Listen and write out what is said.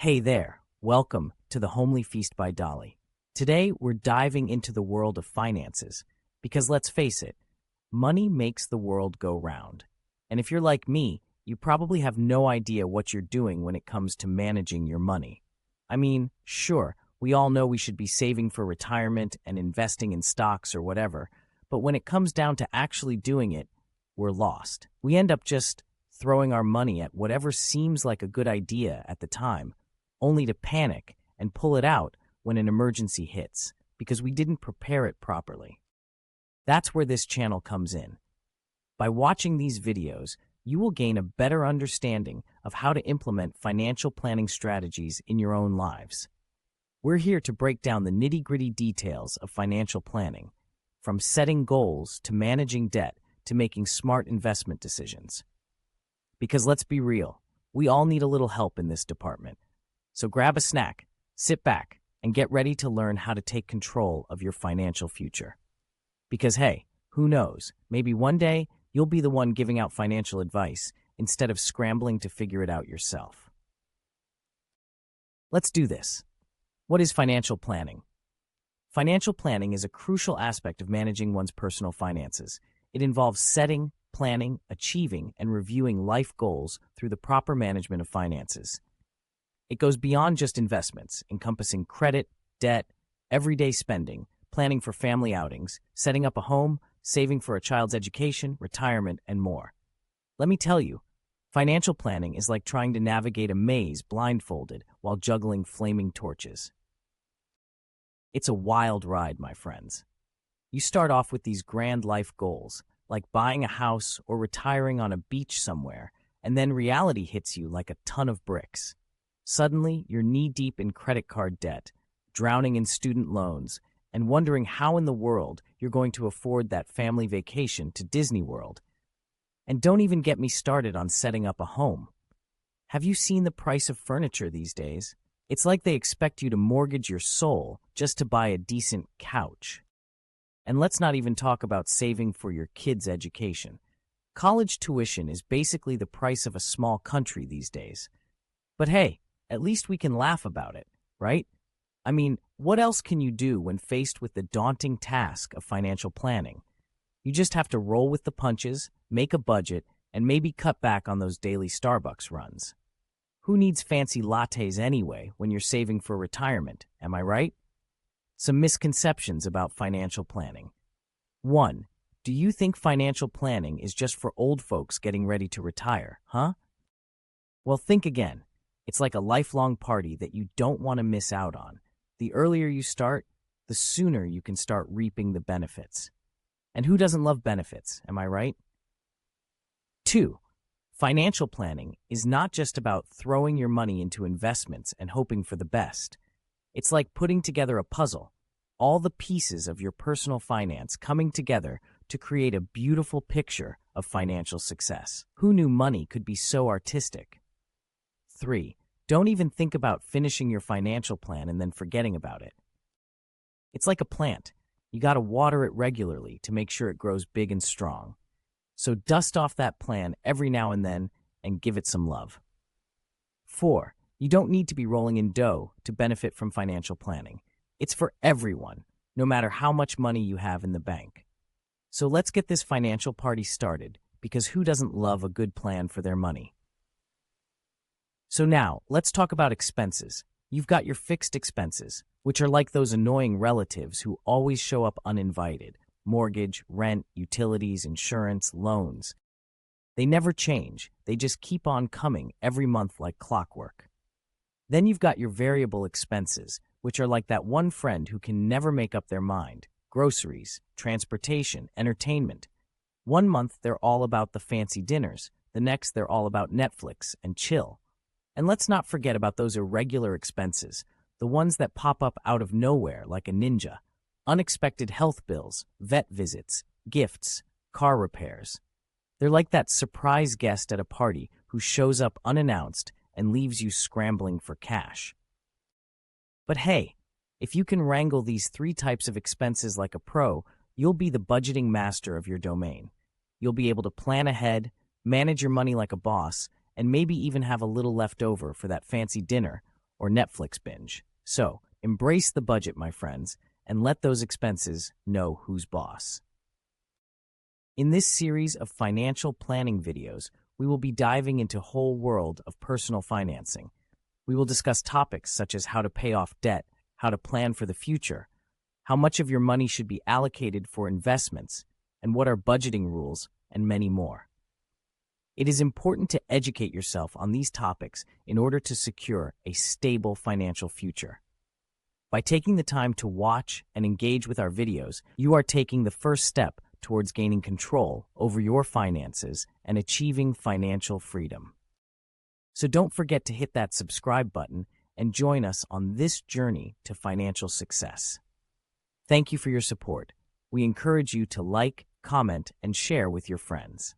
Hey there, welcome to the Homely Feast by Dolly. Today, we're diving into the world of finances because let's face it, money makes the world go round. And if you're like me, you probably have no idea what you're doing when it comes to managing your money. I mean, sure, we all know we should be saving for retirement and investing in stocks or whatever, but when it comes down to actually doing it, we're lost. We end up just throwing our money at whatever seems like a good idea at the time, only to panic and pull it out when an emergency hits because we didn't prepare it properly. That's where this channel comes in. By watching these videos, you will gain a better understanding of how to implement financial planning strategies in your own lives. We're here to break down the nitty-gritty details of financial planning, from setting goals to managing debt to making smart investment decisions. Because let's be real, we all need a little help in this department. So grab a snack, sit back, and get ready to learn how to take control of your financial future. Because hey, who knows, maybe one day you'll be the one giving out financial advice instead of scrambling to figure it out yourself. Let's do this. What is financial planning? Financial planning is a crucial aspect of managing one's personal finances. It involves setting, planning, achieving, and reviewing life goals through the proper management of finances. It goes beyond just investments, encompassing credit, debt, everyday spending, planning for family outings, setting up a home, saving for a child's education, retirement, and more. Let me tell you, financial planning is like trying to navigate a maze blindfolded while juggling flaming torches. It's a wild ride, my friends. You start off with these grand life goals, like buying a house or retiring on a beach somewhere, and then reality hits you like a ton of bricks. Suddenly, you're knee-deep in credit card debt, drowning in student loans, and wondering how in the world you're going to afford that family vacation to Disney World. And don't even get me started on setting up a home. Have you seen the price of furniture these days? It's like they expect you to mortgage your soul just to buy a decent couch. And let's not even talk about saving for your kids' education. College tuition is basically the price of a small country these days. But hey, at least we can laugh about it, right? I mean, what else can you do when faced with the daunting task of financial planning? You just have to roll with the punches, make a budget, and maybe cut back on those daily Starbucks runs. Who needs fancy lattes anyway when you're saving for retirement, am I right? Some misconceptions about financial planning. 1. Do you think financial planning is just for old folks getting ready to retire, huh? Well, think again. It's like a lifelong party that you don't want to miss out on. The earlier you start, the sooner you can start reaping the benefits. And who doesn't love benefits, am I right? 2. Financial planning is not just about throwing your money into investments and hoping for the best. It's like putting together a puzzle, all the pieces of your personal finance coming together to create a beautiful picture of financial success. Who knew money could be so artistic? 3. Don't even think about finishing your financial plan and then forgetting about it. It's like a plant. You gotta water it regularly to make sure it grows big and strong. So dust off that plan every now and then and give it some love. 4. You don't need to be rolling in dough to benefit from financial planning. It's for everyone, no matter how much money you have in the bank. So let's get this financial party started, because who doesn't love a good plan for their money? So now, let's talk about expenses. You've got your fixed expenses, which are like those annoying relatives who always show up uninvited. Mortgage, rent, utilities, insurance, loans. They never change. They just keep on coming every month like clockwork. Then you've got your variable expenses, which are like that one friend who can never make up their mind. Groceries, transportation, entertainment. One month they're all about the fancy dinners. The next they're all about Netflix and chill. And let's not forget about those irregular expenses, the ones that pop up out of nowhere like a ninja. Unexpected health bills, vet visits, gifts, car repairs. They're like that surprise guest at a party who shows up unannounced and leaves you scrambling for cash. But hey, if you can wrangle these 3 types of expenses like a pro, you'll be the budgeting master of your domain. You'll be able to plan ahead, manage your money like a boss, and maybe even have a little left over for that fancy dinner or Netflix binge. So, embrace the budget, my friends, and let those expenses know who's boss. In this series of financial planning videos, we will be diving into the whole world of personal financing. We will discuss topics such as how to pay off debt, how to plan for the future, how much of your money should be allocated for investments, and what are budgeting rules, and many more. It is important to educate yourself on these topics in order to secure a stable financial future. By taking the time to watch and engage with our videos, you are taking the first step towards gaining control over your finances and achieving financial freedom. So don't forget to hit that subscribe button and join us on this journey to financial success. Thank you for your support. We encourage you to like, comment, and share with your friends.